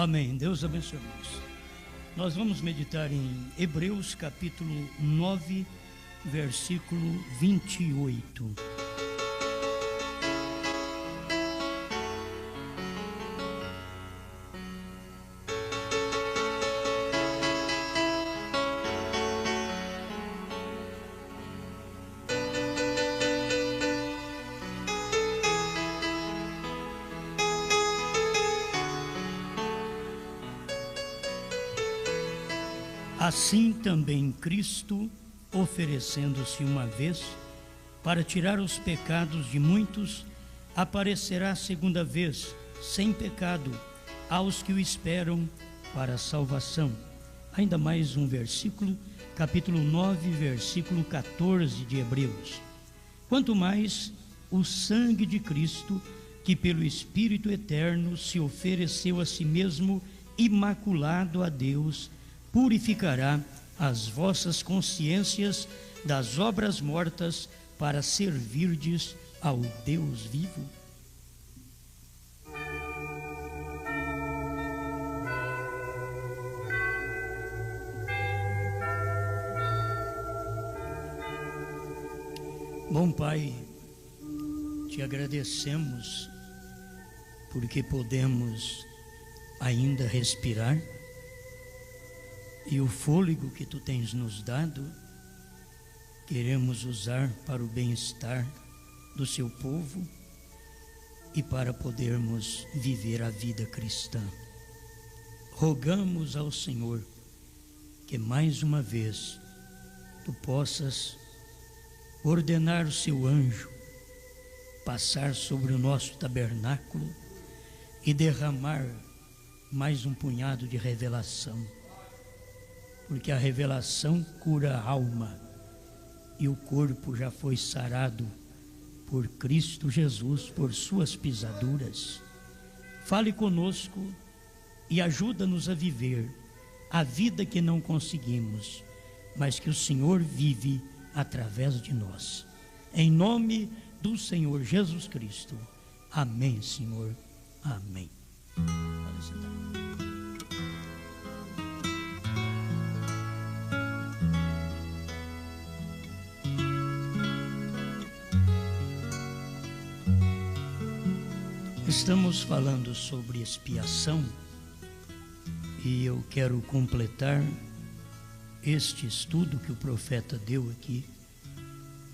Amém. Deus abençoe, irmãos. Nós vamos meditar em Hebreus capítulo 9, versículo 28. Assim também Cristo, oferecendo-se uma vez para tirar os pecados de muitos, aparecerá segunda vez, sem pecado, aos que o esperam para a salvação. Ainda mais um versículo, capítulo 9, versículo 14 de Hebreus. Quanto mais o sangue de Cristo, que pelo Espírito Eterno se ofereceu a si mesmo, imaculado a Deus, purificará as vossas consciências das obras mortas para servirdes ao Deus vivo. Bom Pai, te agradecemos porque podemos ainda respirar, e o fôlego que tu tens nos dado, queremos usar para o bem-estar do seu povo e para podermos viver a vida cristã. Rogamos ao Senhor que mais uma vez tu possas ordenar o seu anjo passar sobre o nosso tabernáculo e derramar mais um punhado de revelação, porque a revelação cura a alma e o corpo já foi sarado por Cristo Jesus, por suas pisaduras. Fale conosco e ajuda-nos a viver a vida que não conseguimos, mas que o Senhor vive através de nós. Em nome do Senhor Jesus Cristo. Amém, Senhor. Amém. Pode sentar. Estamos falando sobre expiação e eu quero completar este estudo que o profeta deu aqui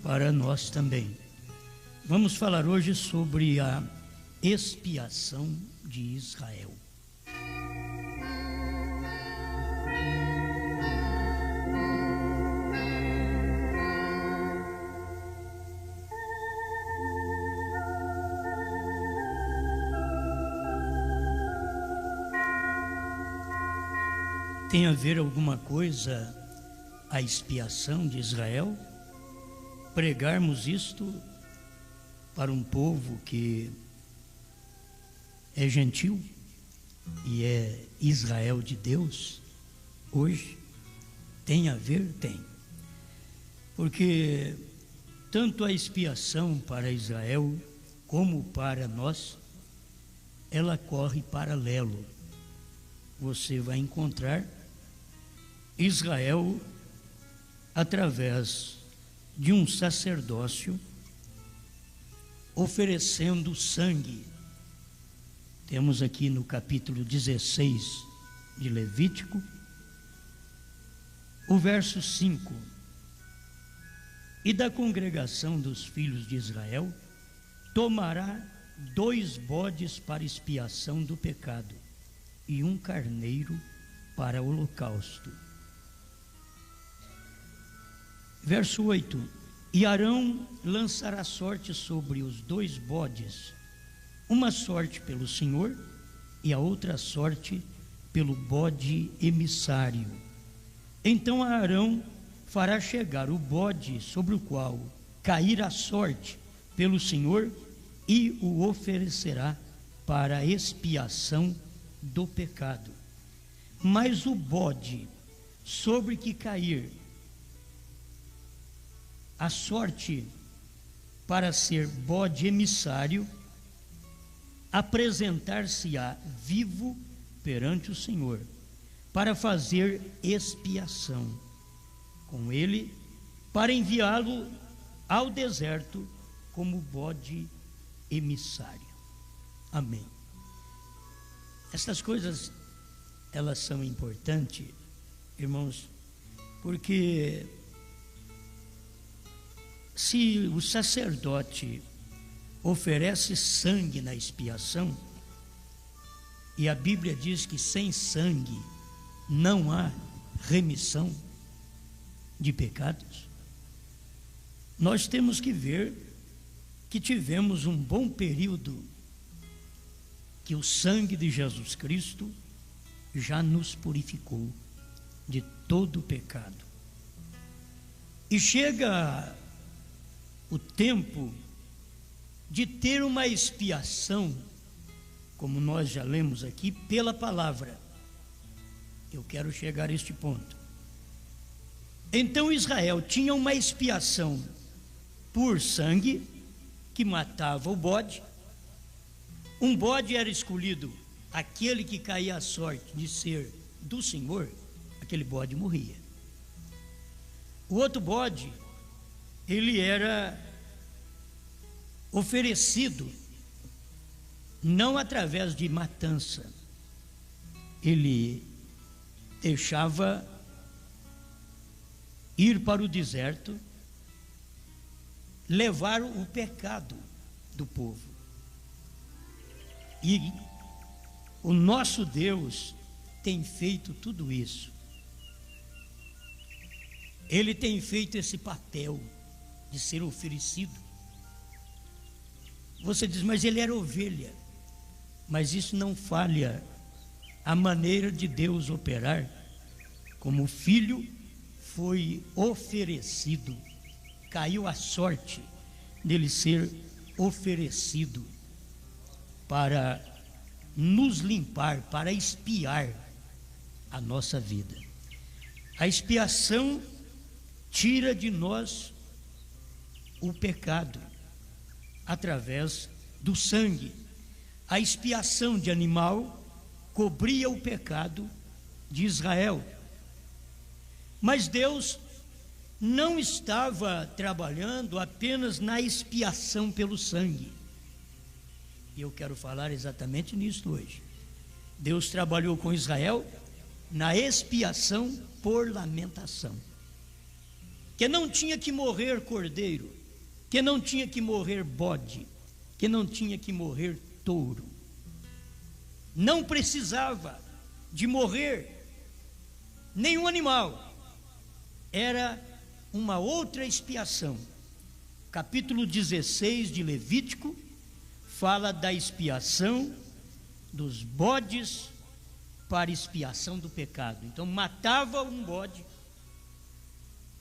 para nós também. Vamos falar hoje sobre a expiação de Israel. Tem a ver alguma coisa a expiação de Israel? Pregarmos isto para um povo que é gentil e é Israel de Deus hoje? Tem a ver? Tem. Porque tanto a expiação para Israel como para nós, ela corre paralelo. Você vai encontrar Israel através de um sacerdócio oferecendo sangue. Temos aqui no capítulo 16 de Levítico, o verso 5: e da congregação dos filhos de Israel tomará 2 bodes para expiação do pecado e 1 carneiro para holocausto. Verso 8: e Arão lançará sorte sobre os 2 bodes, uma sorte pelo Senhor e a outra sorte pelo bode emissário. Então Arão fará chegar o bode sobre o qual cair a sorte pelo Senhor e o oferecerá para a expiação do pecado. Mas o bode sobre que cair a sorte para ser bode emissário, apresentar-se-á vivo perante o Senhor, para fazer expiação com ele, para enviá-lo ao deserto como bode emissário. Amém. Essas coisas, elas são importantes, irmãos, porque se o sacerdote oferece sangue na expiação, e a Bíblia diz que sem sangue não há remissão de pecados, nós temos que ver que tivemos um bom período que o sangue de Jesus Cristo já nos purificou de todo o pecado. E chega o tempo de ter uma expiação, como nós já lemos aqui, pela palavra. Eu quero chegar a este ponto. Então Israel tinha uma expiação por sangue, que matava o bode. Um bode era escolhido, aquele que caía a sorte de ser do Senhor, aquele bode morria. O outro bode, ele era oferecido, não através de matança, ele deixava ir para o deserto, levar o pecado do povo. E o nosso Deus tem feito tudo isso. Ele tem feito esse papel de ser oferecido. Você diz, mas ele era ovelha. Mas isso não falha a maneira de Deus operar. Como o filho foi oferecido, caiu a sorte dele ser oferecido para nos limpar, para expiar a nossa vida. A expiação tira de nós o pecado através do sangue. A expiação de animal cobria o pecado de Israel. Mas Deus não estava trabalhando apenas na expiação pelo sangue. E eu quero falar exatamente nisso hoje. Deus trabalhou com Israel na expiação por lamentação. Que não tinha que morrer cordeiro, que não tinha que morrer bode, que não tinha que morrer touro. Não precisava de morrer nenhum animal. Era uma outra expiação. Capítulo 16 de Levítico fala da expiação dos bodes para expiação do pecado. Então matava um bode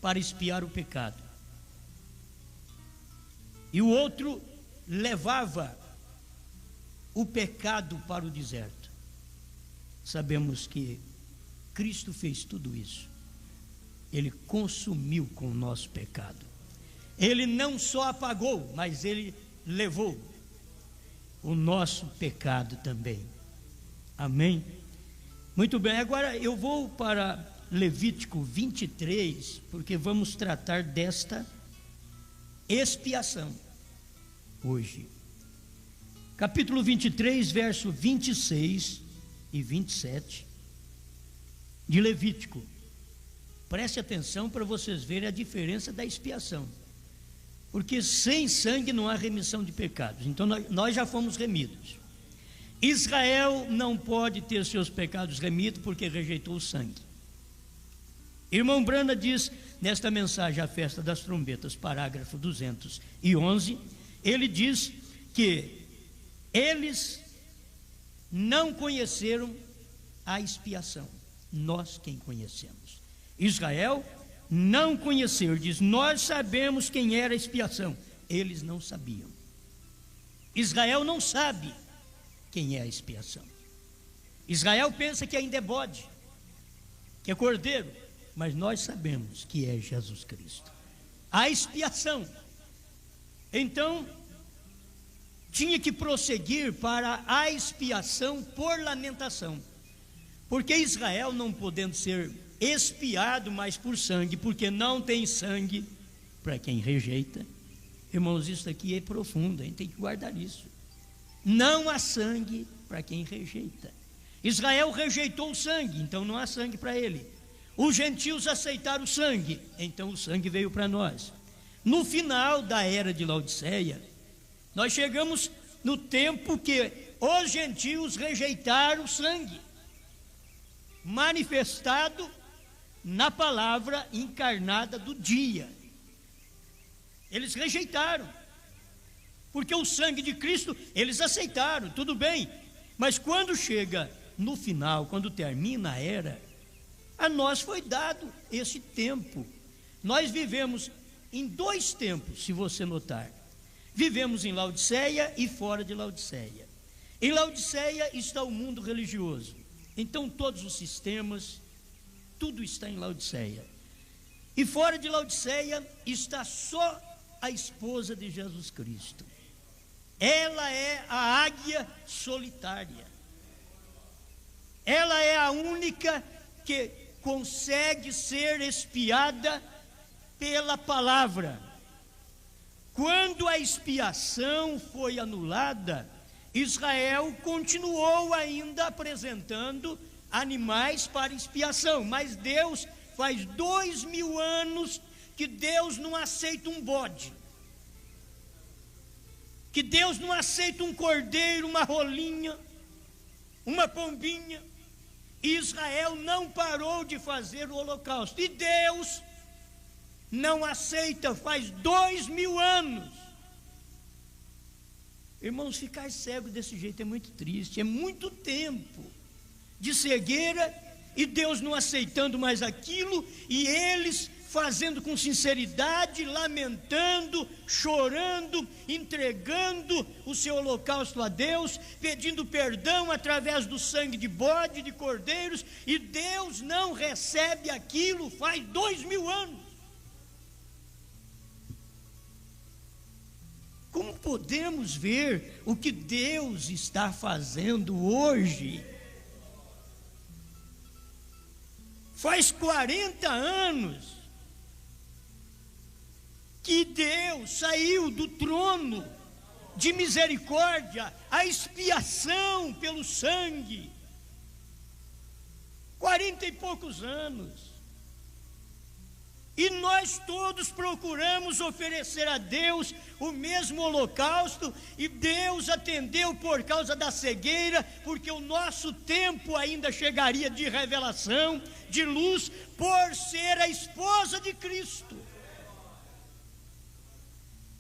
para expiar o pecado. E o outro levava o pecado para o deserto. Sabemos que Cristo fez tudo isso. Ele consumiu com o nosso pecado. Ele não só apagou, mas ele levou o nosso pecado também. Amém? Muito bem, agora eu vou para Levítico 23, porque vamos tratar desta expiação hoje. Capítulo 23, verso 26 e 27 de Levítico. Preste atenção para vocês verem a diferença da expiação. Porque sem sangue não há remissão de pecados. Então nós já fomos remidos. Israel não pode ter seus pecados remidos porque rejeitou o sangue. Irmão Brana diz nesta mensagem, a festa das trombetas, parágrafo 211, ele diz que eles não conheceram a expiação. Nós quem conhecemos. Israel não conheceu, diz, nós sabemos quem era a expiação. Eles não sabiam. Israel não sabe quem é a expiação. Israel pensa que ainda é bode, que é cordeiro, mas nós sabemos que é Jesus Cristo. A expiação. Então, tinha que prosseguir para a expiação por lamentação. Porque Israel, não podendo ser expiado mais por sangue, porque não tem sangue para quem rejeita. Irmãos, isso aqui é profundo, a gente tem que guardar isso. Não há sangue para quem rejeita. Israel rejeitou o sangue, então não há sangue para ele. Os gentios aceitaram o sangue, então o sangue veio para nós. No final da era de Laodiceia, nós chegamos no tempo que os gentios rejeitaram o sangue, manifestado na palavra encarnada do dia. Eles rejeitaram, porque o sangue de Cristo eles aceitaram, tudo bem, mas quando chega no final, quando termina a era, a nós foi dado esse tempo. Nós vivemos em dois tempos, se você notar. Vivemos em Laodiceia e fora de Laodiceia. Em Laodiceia está o mundo religioso, então todos os sistemas, tudo está em Laodiceia. E fora de Laodiceia está só a esposa de Jesus Cristo. Ela é a águia solitária. Ela é a única que consegue ser espiada pela palavra. Quando a expiação foi anulada, Israel continuou ainda apresentando animais para expiação, mas Deus, faz 2000 anos que Deus não aceita um bode, que Deus não aceita um cordeiro, uma rolinha, uma pombinha. Israel não parou de fazer o holocausto, e Deus não aceita faz 2000 anos. Irmãos, ficar cego desse jeito é muito triste, é muito tempo de cegueira, e Deus não aceitando mais aquilo, e eles fazendo com sinceridade, lamentando, chorando, entregando o seu holocausto a Deus, pedindo perdão através do sangue de bode, de cordeiros, e Deus não recebe aquilo faz 2000 anos. Como podemos ver o que Deus está fazendo hoje? Faz 40 anos que Deus saiu do trono de misericórdia, a expiação pelo sangue. 40 e poucos anos. E nós todos procuramos oferecer a Deus o mesmo holocausto, e Deus atendeu por causa da cegueira, porque o nosso tempo ainda chegaria de revelação, de luz, por ser a esposa de Cristo.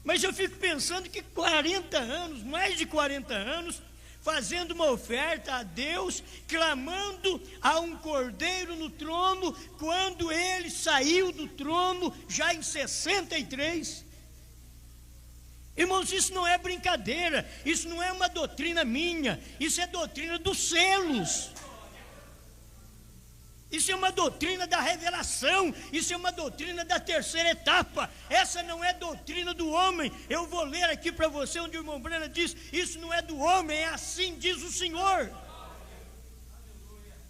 Mas eu fico pensando que 40 anos, mais de 40 anos, fazendo uma oferta a Deus, clamando a um cordeiro no trono, quando ele saiu do trono já em 63. Irmãos, isso não é brincadeira, isso não é uma doutrina minha, isso é doutrina dos selos. Isso é uma doutrina da revelação, isso é uma doutrina da terceira etapa. Essa não é doutrina do homem. Eu vou ler aqui para você onde o irmão Brana diz: isso não é do homem, é assim diz o Senhor.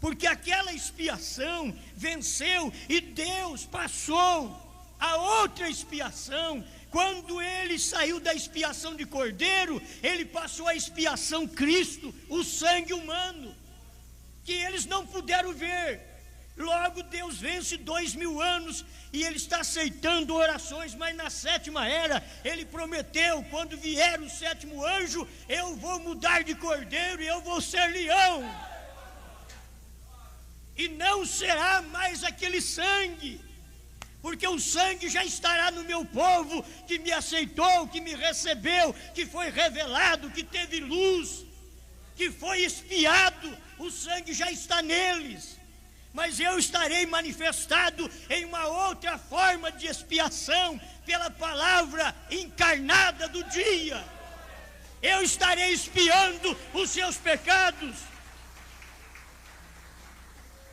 Porque aquela expiação venceu, e Deus passou a outra expiação. Quando ele saiu da expiação de cordeiro, ele passou a expiação Cristo, o sangue humano, que eles não puderam ver. Logo Deus vence 2000 anos, e ele está aceitando orações. Mas na sétima era, ele prometeu: quando vier o sétimo anjo, eu vou mudar de cordeiro e eu vou ser leão, e não será mais aquele sangue, porque o sangue já estará no meu povo, que me aceitou, que me recebeu, que foi revelado, que teve luz, que foi expiado. O sangue já está neles, mas eu estarei manifestado em uma outra forma de expiação, pela palavra encarnada do dia. Eu estarei expiando os seus pecados.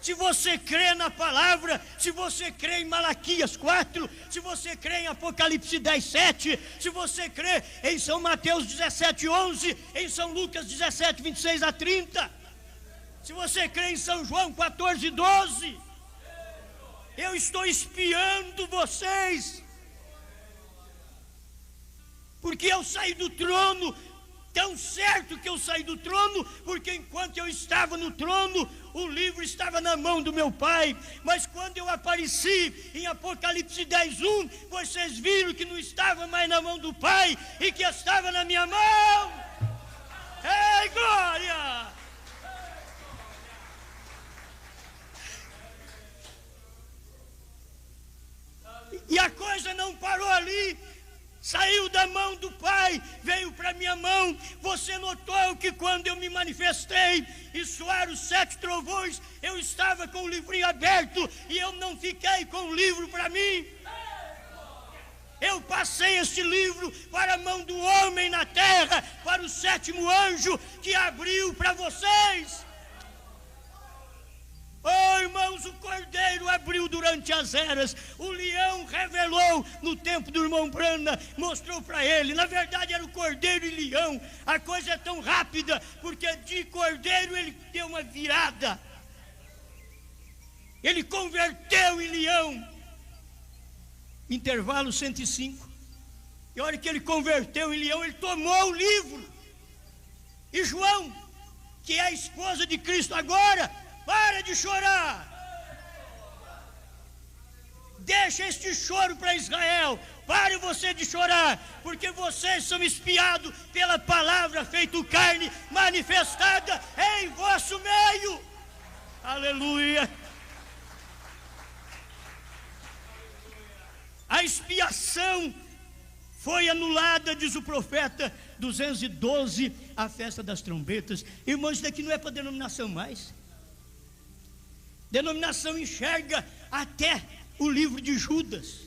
Se você crê na palavra, se você crê em Malaquias 4, se você crê em Apocalipse 10, 7, se você crê em São Mateus 17, 11, em São Lucas 17, 26 a 30, Se você crê em São João 14:12, eu estou espiando vocês, porque eu saí do trono. Tão certo que eu saí do trono, porque enquanto eu estava no trono, o livro estava na mão do meu Pai. Mas quando eu apareci em Apocalipse 10:1, vocês viram que não estava mais na mão do Pai e que estava na minha mão. Ei, glória! E a coisa não parou ali. Saiu da mão do Pai, veio para minha mão. Você notou que quando eu me manifestei e soaram os 7 trovões, eu estava com o livrinho aberto e eu não fiquei com o livro para mim. Eu passei este livro para a mão do homem na terra, para o 7º anjo que abriu para vocês. Oh, irmãos, o cordeiro abriu durante as eras. O leão revelou no tempo do irmão Brana, mostrou para ele. Na verdade era o cordeiro e leão. A coisa é tão rápida, porque de cordeiro ele deu uma virada. Ele converteu em leão. Intervalo 105. E a hora que ele converteu em leão, ele tomou o livro. E João, que é a esposa de Cristo agora, para de chorar. Deixa este choro para Israel. Pare você de chorar, porque vocês são espiados pela palavra feita carne, manifestada em vosso meio. Aleluia. A expiação foi anulada, diz o profeta 212, a festa das trombetas. Irmãos, isso daqui não é para denominação mais. Denominação enxerga até o livro de Judas,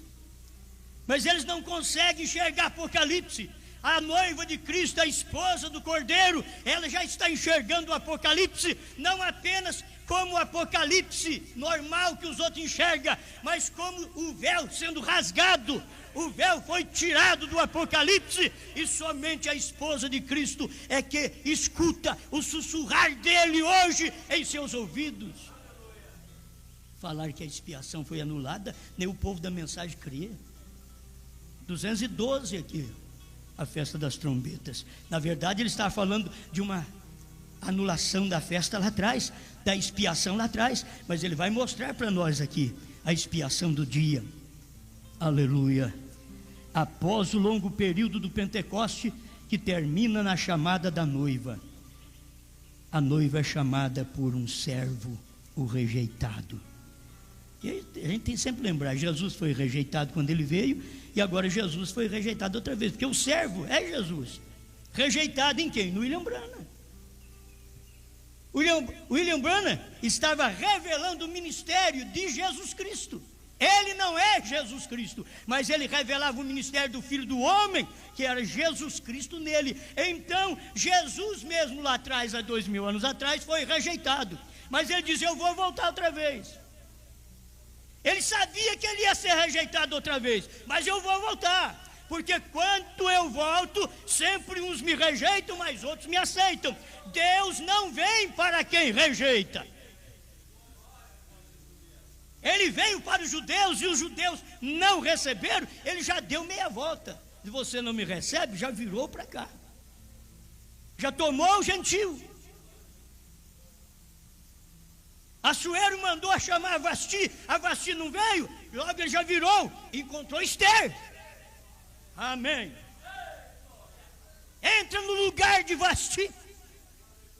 mas eles não conseguem enxergar Apocalipse. A noiva de Cristo, a esposa do Cordeiro, ela já está enxergando o Apocalipse, não apenas como o Apocalipse normal que os outros enxergam, mas como o véu sendo rasgado. O véu foi tirado do Apocalipse, e somente a esposa de Cristo é que escuta o sussurrar dele hoje em seus ouvidos. Falar que a expiação foi anulada, nem o povo da mensagem crê. 212 aqui, a festa das trombetas. Na verdade ele está falando de uma anulação da festa lá atrás, da expiação lá atrás, mas ele vai mostrar para nós aqui a expiação do dia. Aleluia. Após o longo período do Pentecoste, que termina na chamada da noiva. A noiva é chamada por um servo, o rejeitado. E a gente tem que sempre lembrar, Jesus foi rejeitado quando ele veio, e agora Jesus foi rejeitado outra vez, porque o servo é Jesus. Rejeitado em quem? No William Branham. William Branham estava revelando o ministério de Jesus Cristo. Ele não é Jesus Cristo, mas ele revelava o ministério do Filho do Homem, que era Jesus Cristo nele. Então Jesus mesmo lá atrás, há 2000 anos atrás, foi rejeitado, mas ele dizia: eu vou voltar outra vez. Ele sabia que ele ia ser rejeitado outra vez, mas eu vou voltar, porque quando eu volto, sempre uns me rejeitam, mas outros me aceitam. Deus não vem para quem rejeita. Ele veio para os judeus, e os judeus não receberam. Ele já deu meia volta. Se você não me recebe, já virou para cá, já tomou o gentil. Assuero mandou chamar a Vasti não veio, logo ele já virou, encontrou Esther. Amém. Entra no lugar de Vasti.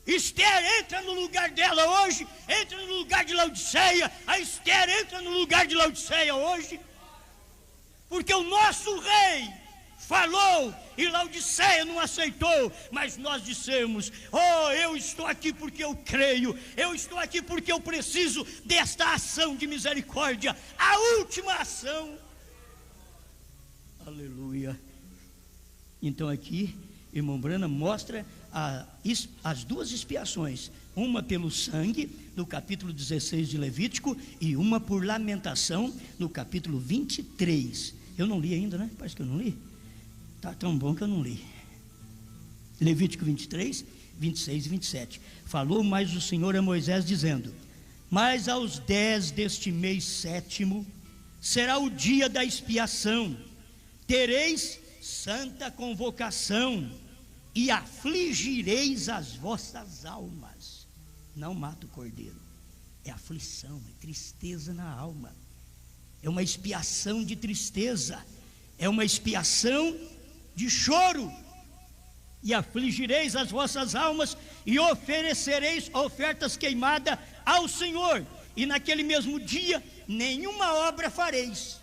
Esther entra no lugar dela hoje, entra no lugar de Laodiceia. A Esther entra no lugar de Laodiceia hoje, porque o nosso rei falou e Laodiceia não aceitou, mas nós dissemos: oh, eu estou aqui porque eu creio, eu estou aqui porque eu preciso desta ação de misericórdia, a última ação. Aleluia. Então aqui, irmão Branham mostra as duas expiações, uma pelo sangue, no capítulo 16 de Levítico, e uma por lamentação, no capítulo 23. Eu não li ainda, né? Parece que eu não li. Está tão bom que eu não li. Levítico 23 26 e 27. Falou mais o Senhor a Moisés dizendo: mas aos 10 deste mês sétimo será o dia da expiação, tereis santa convocação e afligireis as vossas almas. Não mata o cordeiro, é aflição, é tristeza na alma, é uma expiação de tristeza, é uma expiação de choro. E afligireis as vossas almas e oferecereis ofertas queimadas ao Senhor, e naquele mesmo dia nenhuma obra fareis,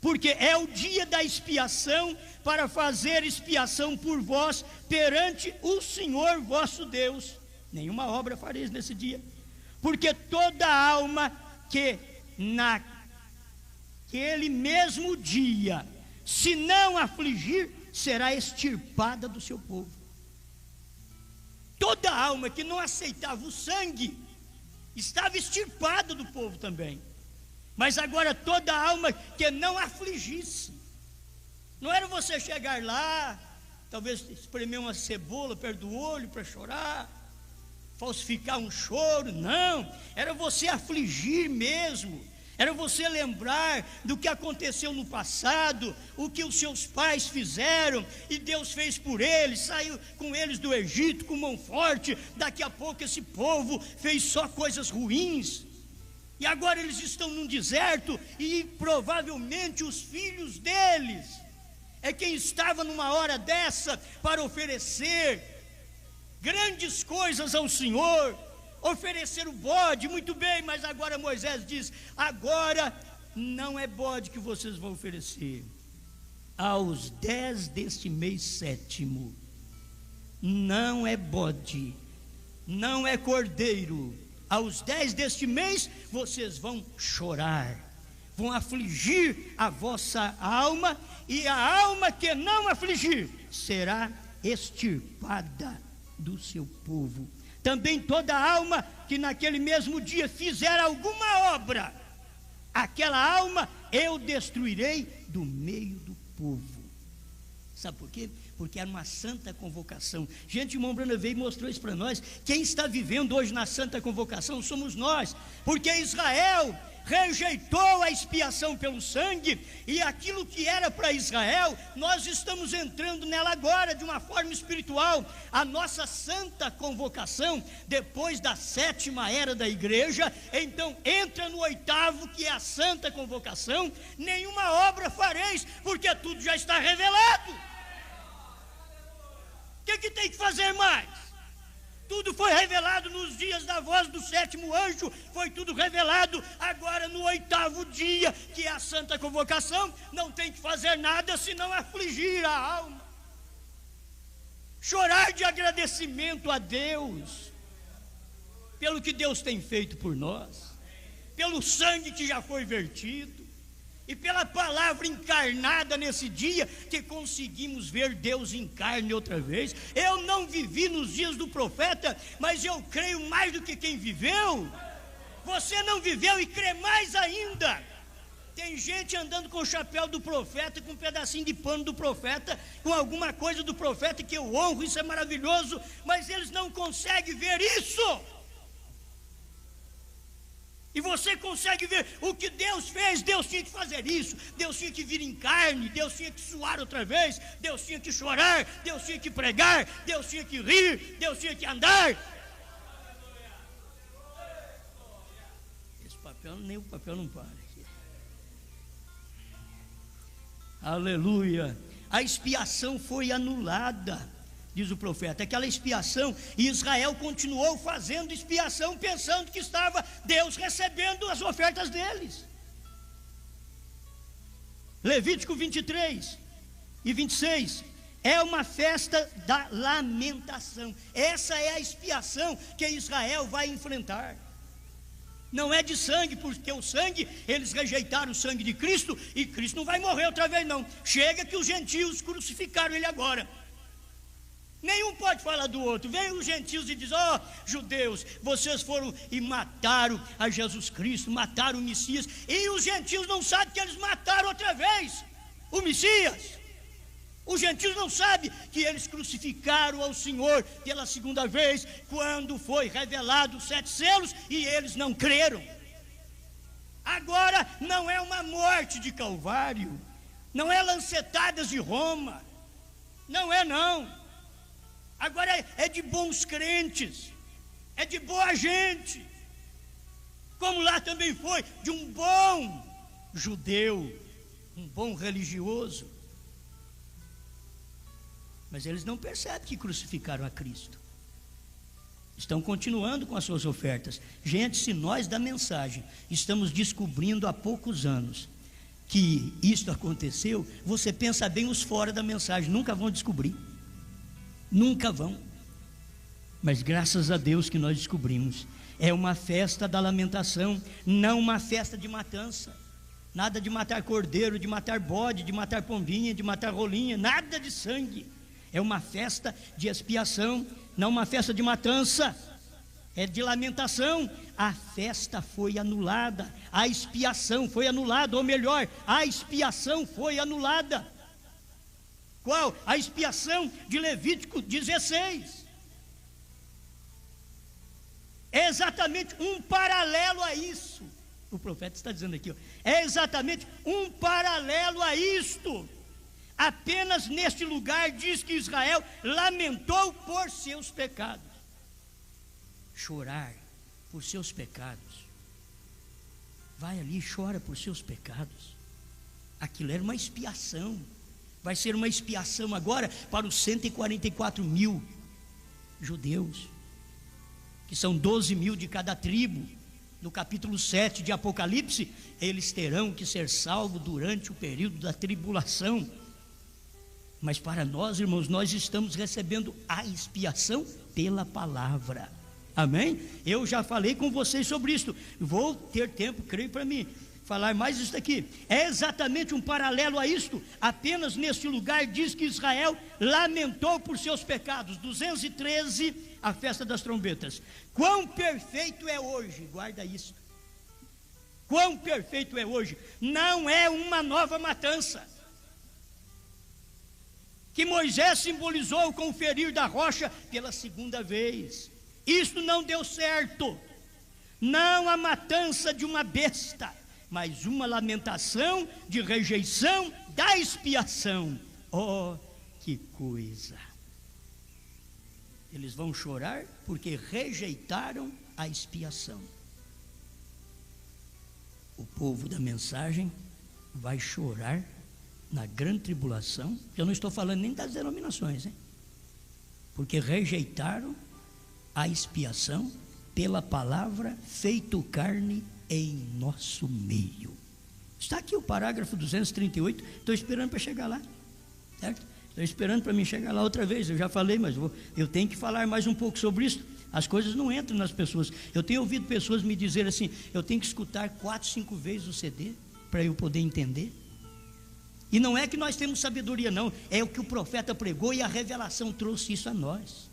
porque é o dia da expiação, para fazer expiação por vós perante o Senhor vosso Deus. Nenhuma obra fareis nesse dia, porque toda alma que naquele mesmo dia se não afligir, será extirpada do seu povo. Toda alma que não aceitava o sangue estava extirpada do povo também. Mas agora toda alma que não afligisse, não era você chegar lá, talvez espremer uma cebola perto do olho para chorar, falsificar um choro, não, era você afligir mesmo. Era você lembrar do que aconteceu no passado, o que os seus pais fizeram, e Deus fez por eles, saiu com eles do Egito com mão forte. Daqui a pouco esse povo fez só coisas ruins, e agora eles estão num deserto, e provavelmente os filhos deles é quem estava numa hora dessa para oferecer grandes coisas ao Senhor, oferecer o bode. Muito bem, mas agora Moisés diz: agora não é bode que vocês vão oferecer, aos 10 deste mês sétimo, não é bode, não é cordeiro, aos 10 deste mês vocês vão chorar, vão afligir a vossa alma, e a alma que não afligir será extirpada do seu povo. Também toda alma que naquele mesmo dia fizer alguma obra, aquela alma eu destruirei do meio do povo. Sabe por quê? Porque era uma santa convocação. Gente, o irmão Brana veio e mostrou isso para nós. Quem está vivendo hoje na santa convocação somos nós, porque Israel rejeitou a expiação pelo sangue, e aquilo que era para Israel, nós estamos entrando nela agora de uma forma espiritual. A nossa santa convocação, depois da 7ª era da igreja, então entra no 8º, que é a santa convocação. Nenhuma obra fareis, porque tudo já está revelado. O que tem que fazer mais? Tudo foi revelado nos dias da voz do 7º anjo, foi tudo revelado. Agora no 8º dia, que é a santa convocação, não tem que fazer nada senão afligir a alma, chorar de agradecimento a Deus pelo que Deus tem feito por nós, pelo sangue que já foi vertido, e pela palavra encarnada nesse dia, que conseguimos ver Deus em carne outra vez. Eu não vivi nos dias do profeta, mas eu creio mais do que quem viveu. Você não viveu e crê mais ainda. Tem gente andando com o chapéu do profeta, com um pedacinho de pano do profeta, com alguma coisa do profeta, que eu honro, isso é maravilhoso, mas eles não conseguem ver isso. E você consegue ver o que Deus fez. Deus tinha que fazer isso, Deus tinha que vir em carne, Deus tinha que suar outra vez, Deus tinha que chorar, Deus tinha que pregar, Deus tinha que rir, Deus tinha que andar. Esse papel, nem o papel não para aqui. Aleluia. A expiação foi anulada, diz o profeta, aquela expiação, e Israel continuou fazendo expiação, pensando que estava Deus recebendo as ofertas deles. Levítico 23 e 26, é uma festa da lamentação. Essa é a expiação que Israel vai enfrentar. Não é de sangue, porque o sangue, eles rejeitaram o sangue de Cristo, e Cristo não vai morrer outra vez não. Chega que os gentios crucificaram ele agora. Nenhum pode falar do outro. Vem os gentios e diz: ó, judeus, vocês foram e mataram a Jesus Cristo, mataram o Messias, e os gentios não sabem que eles mataram outra vez o Messias. Os gentios não sabem que eles crucificaram ao Senhor pela segunda vez, quando foi revelado os 7 selos, e eles não creram. Agora não é uma morte de Calvário, não é lancetadas de Roma, não é não. Agora é de bons crentes, é de boa gente, como lá também foi de um bom judeu, um bom religioso. Mas eles não percebem que crucificaram a Cristo. Estão continuando com as suas ofertas. Gente, se nós da mensagem estamos descobrindo há poucos anos que isto aconteceu, você pensa bem, os fora da mensagem nunca vão descobrir. Nunca vão. Mas graças a Deus que nós descobrimos. É uma festa da lamentação, não uma festa de matança. Nada de matar cordeiro, de matar bode, de matar pombinha, de matar rolinha, nada de sangue. É uma festa de expiação, não uma festa de matança. É de lamentação. A festa foi anulada, a expiação foi anulada, ou melhor, a expiação foi anulada. Qual? A expiação de Levítico 16. É exatamente um paralelo a isso. O profeta está dizendo aqui, ó, é exatamente um paralelo a isto. Apenas neste lugar diz que Israel lamentou por seus pecados. Chorar por seus pecados. Vai ali e chora por seus pecados. Aquilo era uma expiação. Vai ser uma expiação agora para os 144 mil judeus, que são 12 mil de cada tribo. No capítulo 7 de Apocalipse, eles terão que ser salvos durante o período da tribulação. Mas para nós, irmãos, nós estamos recebendo a expiação pela palavra. Amém? Eu já falei com vocês sobre isso. Vou ter tempo, creio, para mim falar mais isso aqui. É exatamente um paralelo a isto. Apenas neste lugar diz que Israel lamentou por seus pecados. 213, a festa das trombetas. Quão perfeito é hoje, guarda isso. Quão perfeito é hoje. Não é uma nova matança que Moisés simbolizou com o ferir da rocha pela segunda vez. Isto não deu certo. Não a matança de uma besta, mas uma lamentação de rejeição da expiação. Oh, que coisa! Eles vão chorar porque rejeitaram a expiação. O povo da mensagem vai chorar na grande tribulação. Eu não estou falando nem das denominações, hein? Porque rejeitaram a expiação pela palavra feito carne em nosso meio. Está aqui o parágrafo 238. Estou esperando para chegar lá, certo? Estou esperando para mim chegar lá outra vez. Eu já falei, mas eu tenho que falar mais um pouco sobre isso. As coisas não entram nas pessoas. Eu tenho ouvido pessoas me dizer assim: eu tenho que escutar 4, 5 vezes o CD para eu poder entender. E não é que nós temos sabedoria, não. É o que o profeta pregou e a revelação trouxe isso a nós.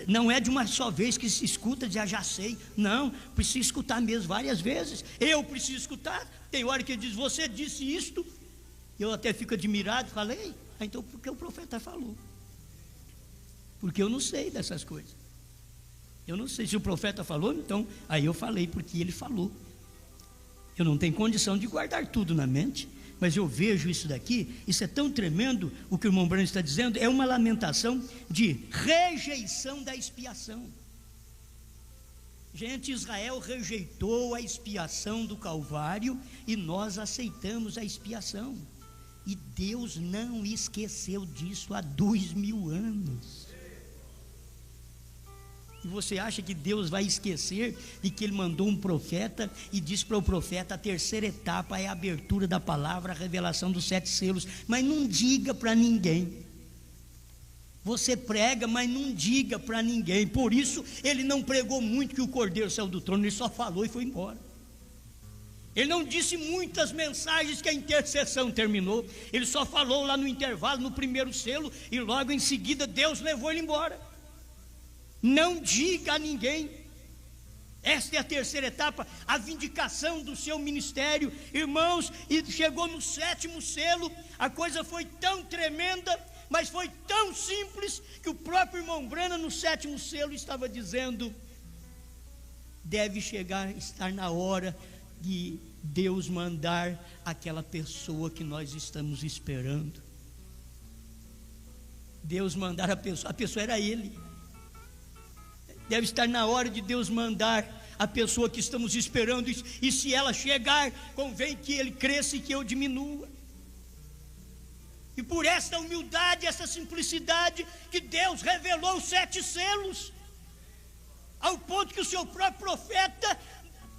Não é de uma só vez que se escuta, já sei. Não, precisa escutar mesmo várias vezes. Eu preciso escutar. Tem hora que ele diz: você disse isto. Eu até fico admirado, falei: então porque o profeta falou? Porque eu não sei dessas coisas. Eu não sei se o profeta falou, então aí eu falei porque ele falou. Eu não tenho condição de guardar tudo na mente, mas eu vejo isso daqui. Isso é tão tremendo. O que o irmão Branco está dizendo é uma lamentação de rejeição da expiação. Gente, Israel rejeitou a expiação do Calvário e nós aceitamos a expiação. E Deus não esqueceu disso há 2000 anos. E você acha que Deus vai esquecer de que Ele mandou um profeta e disse para o profeta: a terceira etapa é a abertura da palavra, a revelação dos 7 selos. Mas não diga para ninguém. Você prega, mas não diga para ninguém. Por isso Ele não pregou muito que o Cordeiro saiu do trono. Ele só falou e foi embora. Ele não disse muitas mensagens que a intercessão terminou. Ele só falou lá no intervalo, no primeiro selo, e logo em seguida Deus levou ele embora. Não diga a ninguém. Esta é a terceira etapa, a vindicação do seu ministério, irmãos. E chegou no 7º selo. A coisa foi tão tremenda, mas foi tão simples, que o próprio irmão Branham no 7º selo estava dizendo: deve estar na hora de Deus mandar aquela pessoa que nós estamos esperando. Deus mandar a pessoa era ele. Deve estar na hora de Deus mandar a pessoa que estamos esperando, e se ela chegar, convém que ele cresça e que eu diminua. E por esta humildade, essa simplicidade, que Deus revelou os 7 selos, ao ponto que o seu próprio profeta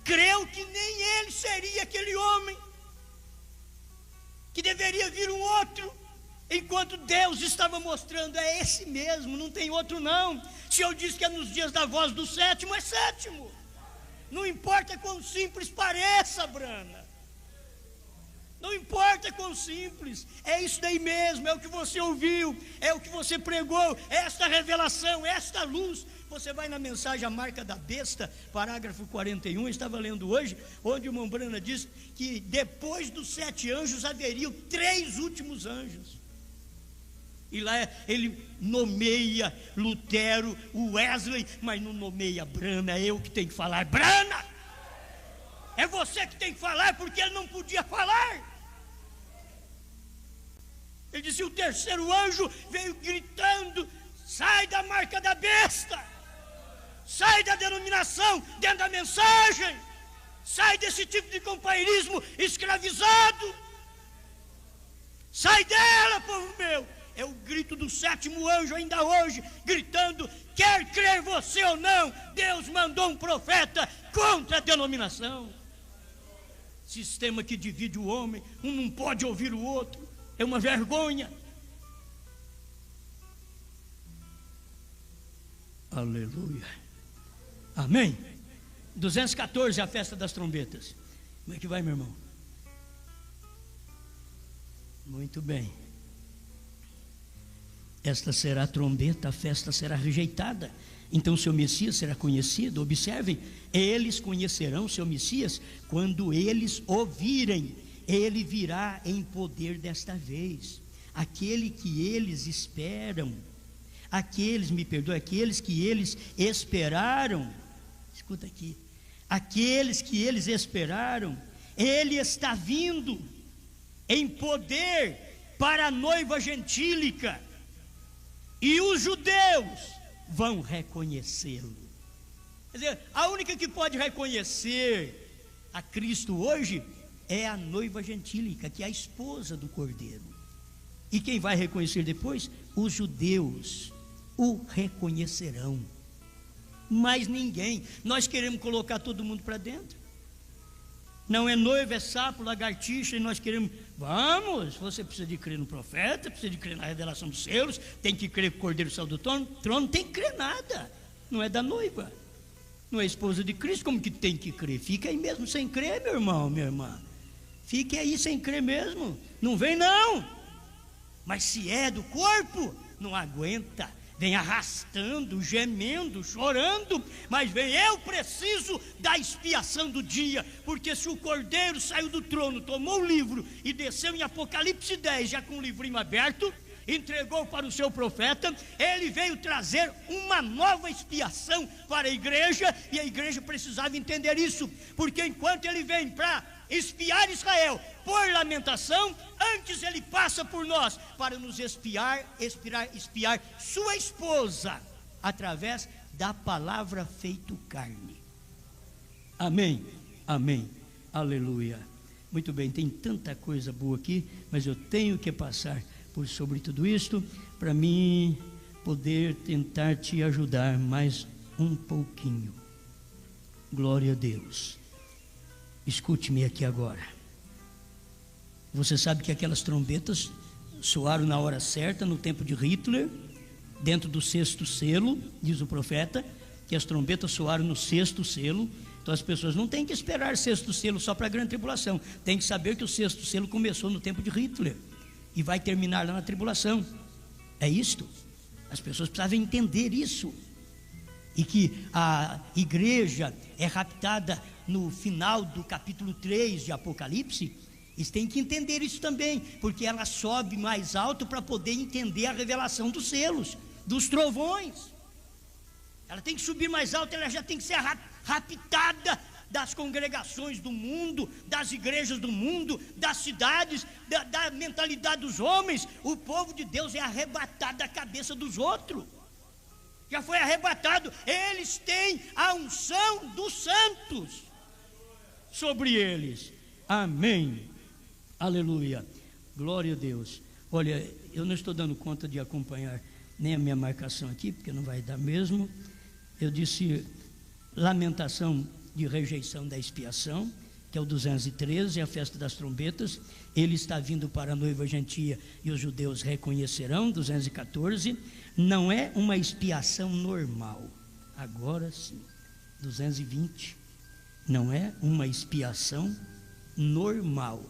creu que nem ele seria aquele homem, que deveria vir um outro, enquanto Deus estava mostrando: é esse mesmo, não tem outro não. Se eu disse que é nos dias da voz do 7º, é 7º. Não importa quão simples pareça, Brana, não importa quão simples, é isso daí mesmo, é o que você ouviu, é o que você pregou, é esta revelação, é esta luz. Você vai na mensagem A Marca da Besta, parágrafo 41, eu estava lendo hoje, onde o irmão Brana diz que depois dos 7 anjos haveriam 3 últimos anjos. E lá ele nomeia Lutero, o Wesley, mas não nomeia Brana. É eu que tenho que falar: Brana, é você que tem que falar, porque ele não podia falar. Ele disse: o 3º anjo veio gritando: sai da marca da besta, sai da denominação dentro da mensagem, sai desse tipo de companheirismo escravizado, sai dela, povo meu. É o grito do 7º anjo ainda hoje, gritando: quer crer você ou não, Deus mandou um profeta contra a denominação. Sistema que divide o homem, um não pode ouvir o outro, é uma vergonha. Aleluia, amém. 214, a festa das trombetas. Como é que vai, meu irmão? Muito bem. Esta será a trombeta, a festa será rejeitada. Então seu Messias será conhecido. Observem, eles conhecerão seu Messias quando eles ouvirem. Ele virá em poder desta vez. Aquele que eles esperam, aqueles que eles esperaram. Escuta aqui, aqueles que eles esperaram, ele está vindo em poder para a noiva gentílica. E os judeus vão reconhecê-lo. Quer dizer, a única que pode reconhecer a Cristo hoje é a noiva gentílica, que é a esposa do Cordeiro. E quem vai reconhecer depois? Os judeus o reconhecerão. Mas ninguém. Nós queremos colocar todo mundo para dentro. Não é noiva, é sapo, lagartixa, e nós queremos. Vamos, você precisa de crer no profeta, precisa de crer na revelação dos selos, tem que crer que o Cordeiro saiu do trono, não tem que crer nada. Não é da noiva, não é esposa de Cristo, como que tem que crer? Fica aí mesmo sem crer, meu irmão, minha irmã. Fique aí sem crer mesmo, não vem não. Mas se é do corpo, não aguenta. Vem arrastando, gemendo, chorando, mas vem: eu preciso da expiação do dia, porque se o Cordeiro saiu do trono, tomou o livro e desceu em Apocalipse 10, já com o livrinho aberto, entregou para o seu profeta, ele veio trazer uma nova expiação para a igreja, e a igreja precisava entender isso, porque enquanto ele vem para espiar Israel por lamentação, antes ele passa por nós para nos espiar sua esposa através da palavra feito carne. Amém, amém, aleluia. Muito bem, tem tanta coisa boa aqui, mas eu tenho que passar por sobre tudo isto para mim poder tentar te ajudar mais um pouquinho. Glória a Deus. Escute-me aqui agora. Você sabe que aquelas trombetas soaram na hora certa, no tempo de Hitler, dentro do 6º selo, diz o profeta, que as trombetas soaram no 6º selo. Então as pessoas não têm que esperar 6º selo só para a grande tribulação, tem que saber que o 6º selo começou no tempo de Hitler e vai terminar lá na tribulação. É isto. As pessoas precisavam entender isso. e que a igreja é raptada no final do capítulo 3 de Apocalipse, eles têm que entender isso também, porque ela sobe mais alto para poder entender a revelação dos selos, dos trovões. Ela tem que subir mais alto, ela já tem que ser raptada das congregações do mundo, das igrejas do mundo, das cidades, da mentalidade dos homens. O povo de Deus é arrebatado da cabeça dos outros, já foi arrebatado. Eles têm a unção dos santos sobre eles. Amém, aleluia, glória a Deus. Olha, eu não estou dando conta de acompanhar nem a minha marcação aqui, porque não vai dar mesmo. Eu disse lamentação de rejeição da expiação, que é o 213, a festa das trombetas. Ele está vindo para a noiva gentia e os judeus reconhecerão, 214. Não é uma expiação normal, agora sim, 220. Não é uma expiação normal,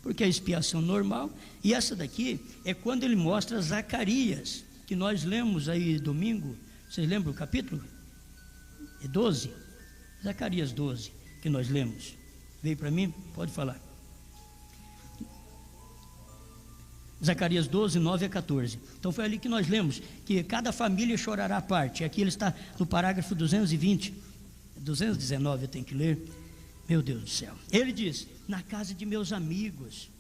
porque a expiação normal, e essa daqui é quando ele mostra Zacarias, que nós lemos aí domingo. Vocês lembram o capítulo? É 12, Zacarias 12, que nós lemos. Veio para mim? Pode falar. Zacarias 12, 9 a 14. Então foi ali que nós lemos que cada família chorará à parte. Aqui ele está no parágrafo 220, 219 eu tenho que ler. Meu Deus do céu. Ele diz: na casa de meus amigos.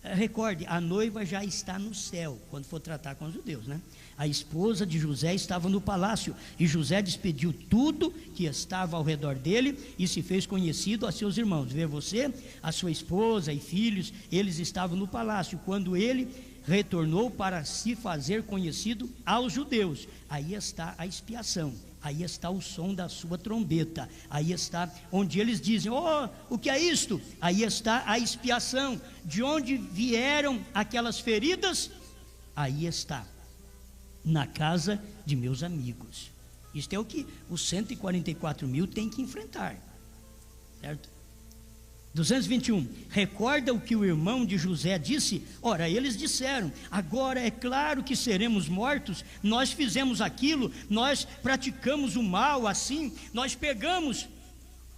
Recorde, a noiva já está no céu, quando for tratar com os judeus, né? A esposa de José estava no palácio, e José despediu tudo que estava ao redor dele, e se fez conhecido a seus irmãos. Vê você, a sua esposa e filhos, eles estavam no palácio, quando ele retornou para se fazer conhecido aos judeus. Aí está a expiação. Aí está o som da sua trombeta. Aí está onde eles dizem: oh, o que é isto? Aí está a expiação. De onde vieram aquelas feridas? Aí está, na casa de meus amigos. Isto é o que os 144 mil têm que enfrentar, certo? 221, recorda o que o irmão de José disse? Ora, eles disseram: agora é claro que seremos mortos, nós fizemos aquilo, nós praticamos o mal assim, nós pegamos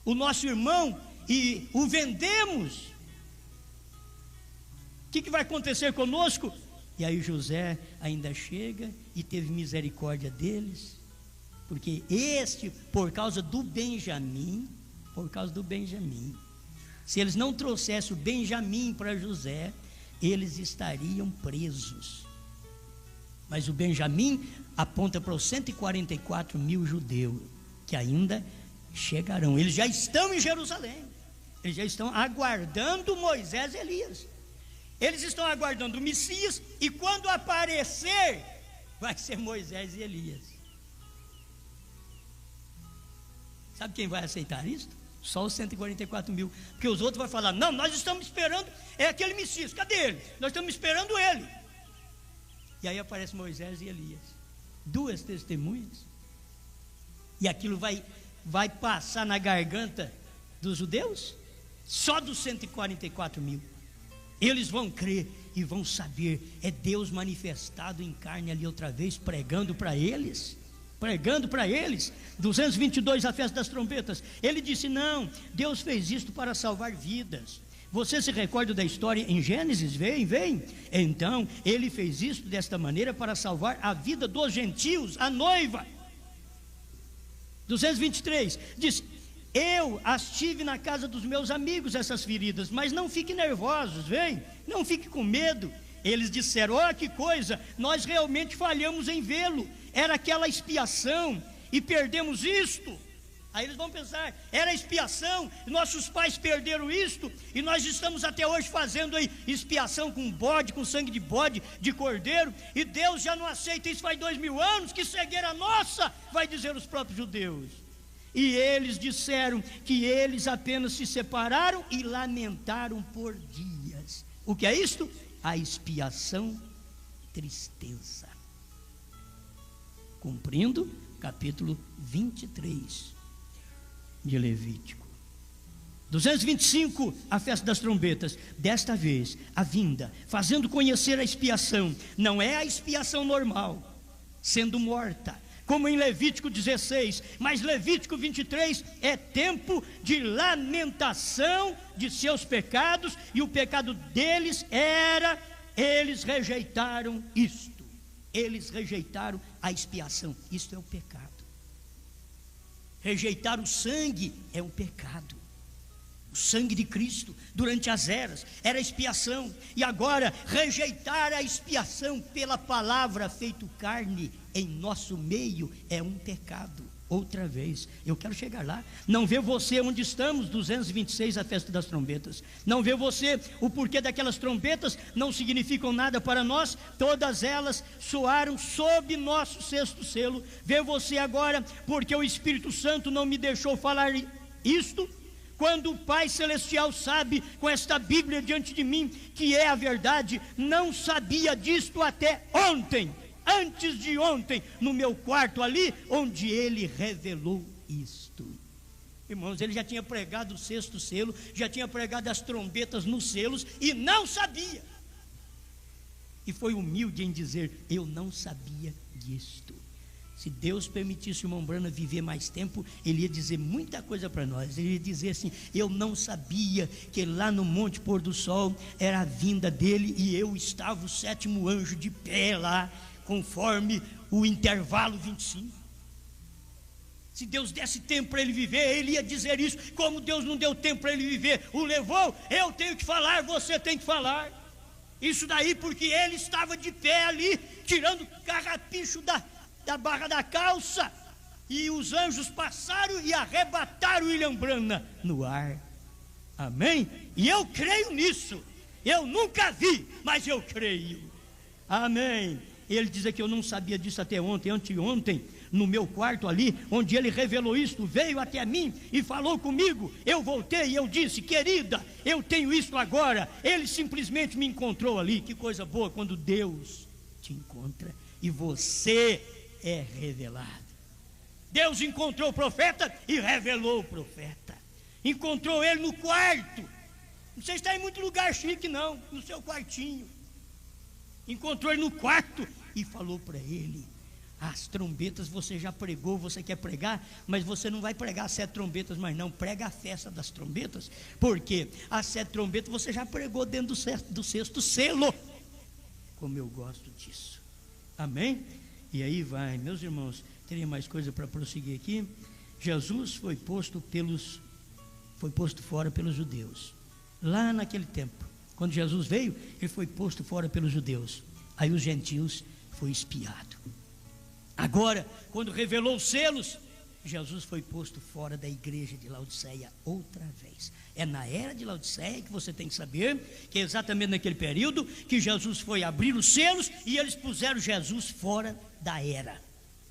o nosso irmão e o vendemos. O que vai acontecer conosco? E aí José ainda chega e teve misericórdia deles, porque por causa do Benjamim, se eles não trouxessem o Benjamim para José, eles estariam presos. Mas o Benjamim aponta para os 144 mil judeus, que ainda chegarão. Eles já estão em Jerusalém, eles já estão aguardando Moisés e Elias. Eles estão aguardando o Messias, e quando aparecer, vai ser Moisés e Elias. Sabe quem vai aceitar isso? Só os 144 mil, porque os outros vão falar: não, nós estamos esperando, é aquele Messias, cadê ele? Nós estamos esperando ele. E aí aparece Moisés e Elias, duas testemunhas, e aquilo vai passar na garganta dos judeus, só dos 144 mil. Eles vão crer e vão saber, é Deus manifestado em carne ali outra vez, pregando para eles. 222, a festa das trombetas. Ele disse: não, Deus fez isto para salvar vidas. Você se recorda da história em Gênesis? Vem. Então ele fez isto desta maneira para salvar a vida dos gentios, a noiva. 223 diz: eu as tive na casa dos meus amigos, essas feridas, mas não fiquem nervosos, não fique com medo. Eles disseram: olha que coisa, nós realmente falhamos em vê-lo, era aquela expiação e perdemos isto. Aí eles vão pensar: era expiação, nossos pais perderam isto, e nós estamos até hoje fazendo aí expiação com bode, com sangue de bode, de cordeiro, e Deus já não aceita isso faz 2000 anos, que cegueira nossa, vai dizer os próprios judeus. E eles disseram que eles apenas se separaram e lamentaram por dias. O que é isto? A expiação, tristeza. Cumprindo capítulo 23 de Levítico. 225, a festa das trombetas. Desta vez, a vinda, fazendo conhecer a expiação. Não é a expiação normal, sendo morta. como em Levítico 16, mas Levítico 23 é tempo de lamentação de seus pecados, e o pecado deles era, eles rejeitaram isto, eles rejeitaram a expiação. Isto é o pecado. Rejeitar o sangue é um pecado. O sangue de Cristo durante as eras era expiação, e agora rejeitar a expiação pela palavra feito carne em nosso meio é um pecado. Outra vez, eu quero chegar lá. Não vê você onde estamos, 226, a festa das trombetas. Não vê você o porquê daquelas trombetas não significam nada para nós. Todas elas soaram sob nosso sexto selo. Vê você agora porque o Espírito Santo não me deixou falar isto, quando o Pai Celestial sabe, com esta Bíblia diante de mim, que é a verdade. Não sabia disto até ontem, antes de ontem, no meu quarto ali, onde ele revelou isto. Irmãos, ele já tinha pregado o sexto selo, já tinha pregado as trombetas nos selos, e não sabia. E foi humilde em dizer: eu não sabia disto. Se Deus permitisse o irmão Branham viver mais tempo, ele ia dizer muita coisa para nós. Ele ia dizer assim: eu não sabia que lá no Monte Pôr do Sol era a vinda dele, e eu estava o sétimo anjo de pé lá, conforme o intervalo 25. Se Deus desse tempo para ele viver, ele ia dizer isso. Como Deus não deu tempo para ele viver, o levou, eu tenho que falar, você tem que falar. Isso daí porque ele estava de pé ali, tirando carrapicho da barra da calça, e os anjos passaram e arrebataram William Branham no ar. Amém? E eu creio nisso. Eu nunca vi, mas eu creio. Amém. Ele diz que eu não sabia disso até ontem, anteontem, no meu quarto ali, onde ele revelou isto, veio até mim e falou comigo. Eu voltei e eu disse: querida, eu tenho isto agora. Ele simplesmente me encontrou ali. Que coisa boa quando Deus te encontra e você é revelado. Deus encontrou o profeta e revelou o profeta. Encontrou ele no quarto. Não sei se está em muito lugar chique, não, no seu quartinho. Encontrou ele no quarto e falou para ele: as trombetas você já pregou, você quer pregar, mas você não vai pregar as 7 trombetas mais não. Prega a festa das trombetas, porque as 7 trombetas você já pregou dentro do sexto selo. Como eu gosto disso. Amém? E aí vai, meus irmãos, teria mais coisa para prosseguir aqui. Jesus foi posto fora pelos judeus. Lá naquele tempo, quando Jesus veio, ele foi posto fora pelos judeus. Aí os gentios foi espiado. Agora, quando revelou os selos, Jesus foi posto fora da igreja de Laodiceia outra vez. É na era de Laodiceia que você tem que saber que é exatamente naquele período que Jesus foi abrir os selos e eles puseram Jesus fora da era.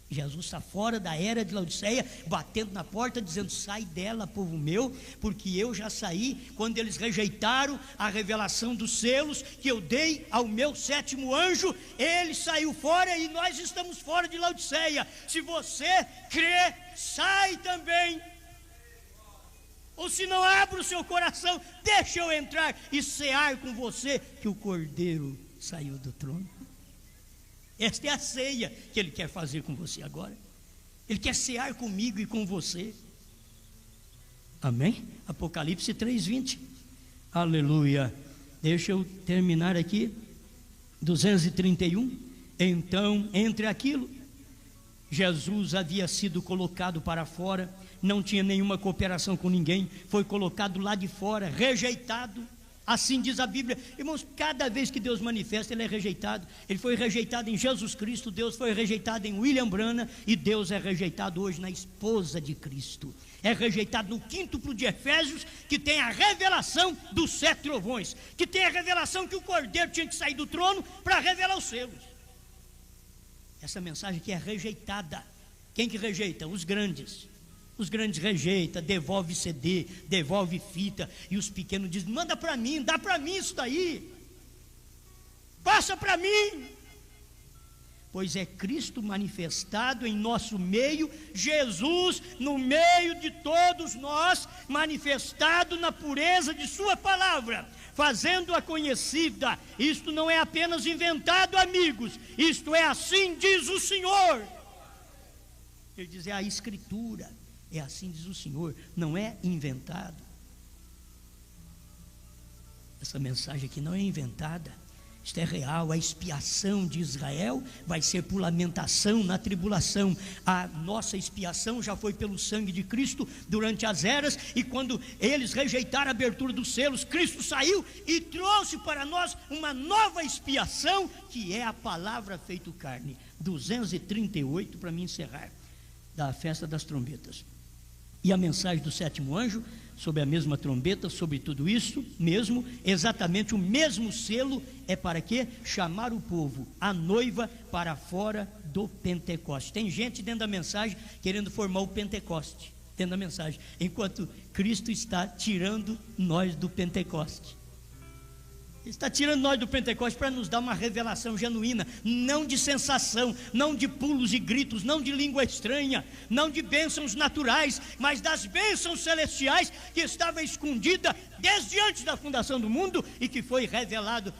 Jesus está fora da era de Laodiceia, batendo na porta, dizendo: sai dela, povo meu, porque eu já saí. Quando eles rejeitaram a revelação dos selos que eu dei ao meu 7º anjo, ele saiu fora e nós estamos fora de Laodiceia. Se você crê, sai também. Ou se não, abra o seu coração, deixa eu entrar e cear com você, que o Cordeiro saiu do trono. Esta é a ceia que ele quer fazer com você agora. Ele quer cear comigo e com você. Amém? Apocalipse 3:20. Aleluia. Deixa eu terminar aqui. 231. Então, entre aquilo, Jesus havia sido colocado para fora, não tinha nenhuma cooperação com ninguém, foi colocado lá de fora, rejeitado. Assim diz a Bíblia. Irmãos, cada vez que Deus manifesta, ele é rejeitado. Ele foi rejeitado em Jesus Cristo, Deus foi rejeitado em William Branham, e Deus é rejeitado hoje na esposa de Cristo. É rejeitado no quíntuplo de Efésios, que tem a revelação dos 7 trovões, que tem a revelação que o Cordeiro tinha que sair do trono para revelar os selos. Essa mensagem aqui é rejeitada. Quem que rejeita? Os grandes. Os grandes rejeitam, devolve CD, devolve fita, e os pequenos dizem: manda para mim, dá para mim isso daí, passa para mim. Pois é Cristo manifestado em nosso meio, Jesus no meio de todos nós, manifestado na pureza de sua palavra, fazendo-a conhecida. Isto não é apenas inventado, amigos, isto é assim diz o Senhor. Ele diz: é a Escritura, é assim diz o Senhor, não é inventado. Essa mensagem aqui não é inventada, isto é real. A expiação de Israel vai ser por lamentação na tribulação. A nossa expiação já foi pelo sangue de Cristo durante as eras, e quando eles rejeitaram a abertura dos selos, Cristo saiu e trouxe para nós uma nova expiação, que é a palavra feito carne. 238 para me encerrar, da festa das trombetas. E a mensagem do sétimo anjo, sobre a mesma trombeta, sobre tudo isso mesmo, exatamente o mesmo selo, é para quê? Chamar o povo, a noiva, para fora do Pentecoste. Tem gente dentro da mensagem querendo formar o Pentecoste, dentro da mensagem, enquanto Cristo está tirando nós do Pentecoste. Ele está tirando nós do Pentecoste para nos dar uma revelação genuína, não de sensação, não de pulos e gritos, não de língua estranha, não de bênçãos naturais, mas das bênçãos celestiais que estava escondida desde antes da fundação do mundo e que foi revelado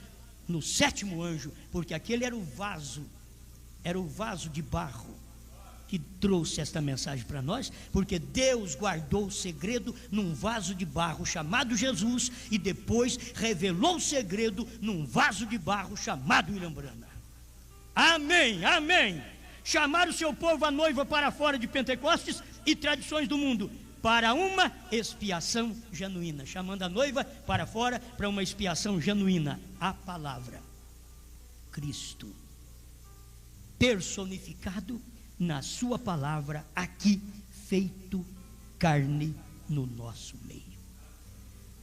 no sétimo anjo, porque aquele era o vaso de barro que trouxe esta mensagem para nós, porque Deus guardou o segredo num vaso de barro chamado Jesus, e depois revelou o segredo num vaso de barro chamado William Branham. Amém, amém. Chamar o seu povo, a noiva, para fora de Pentecostes e tradições do mundo, para uma expiação genuína, chamando a noiva para fora para uma expiação genuína. A palavra Cristo personificado na sua palavra, aqui feito carne no nosso meio.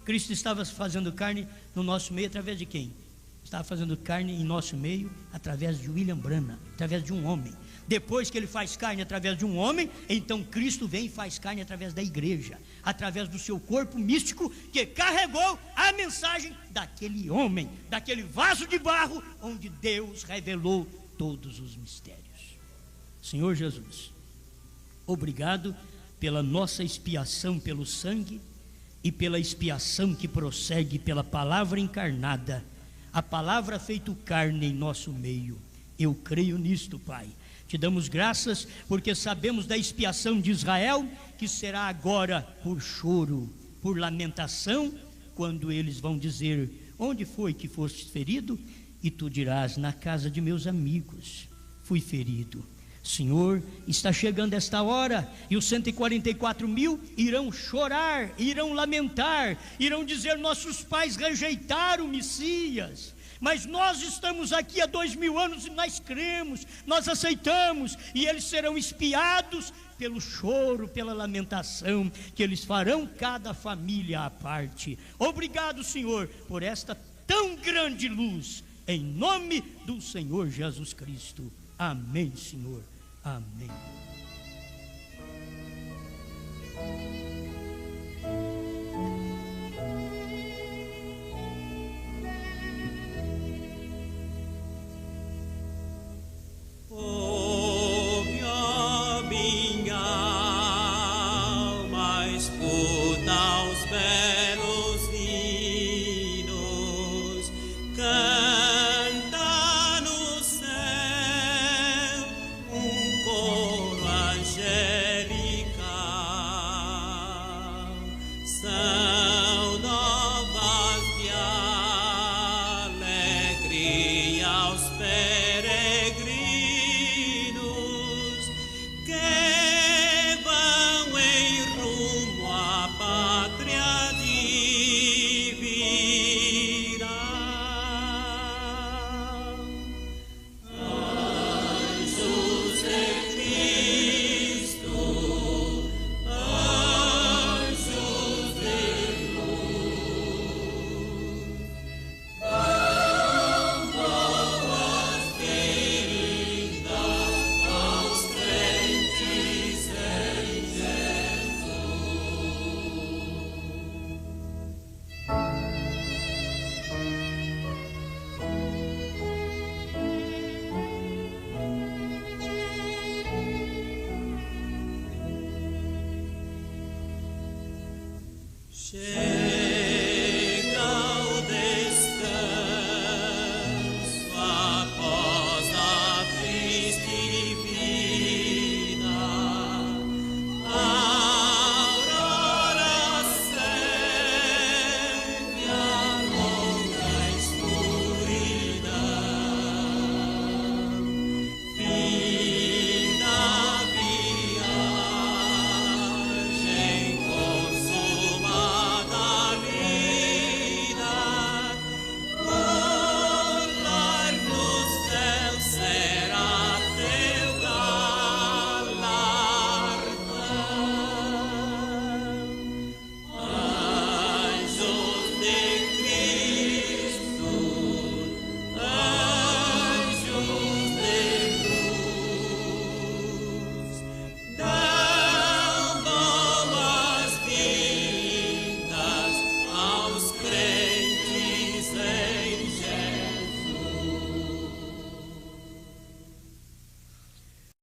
Cristo estava fazendo carne no nosso meio através de quem? Estava fazendo carne em nosso meio através de William Branham, através de um homem. Depois que ele faz carne através de um homem, então Cristo vem e faz carne através da igreja, através do seu corpo místico, que carregou a mensagem daquele homem, daquele vaso de barro, onde Deus revelou todos os mistérios. Senhor Jesus, obrigado pela nossa expiação pelo sangue e pela expiação que prossegue pela palavra encarnada, a palavra feito carne em nosso meio. Eu creio nisto, Pai. Te damos graças porque sabemos da expiação de Israel, que será agora por choro, por lamentação, quando eles vão dizer: onde foi que foste ferido? E tu dirás: na casa de meus amigos fui ferido. Senhor, está chegando esta hora, e os 144 mil irão chorar, irão lamentar, irão dizer: nossos pais rejeitaram o Messias, mas nós estamos aqui há 2000 anos e nós cremos, nós aceitamos, e eles serão espiados pelo choro, pela lamentação, que eles farão cada família à parte. Obrigado, Senhor, por esta tão grande luz, em nome do Senhor Jesus Cristo. Amém, Senhor. Amém.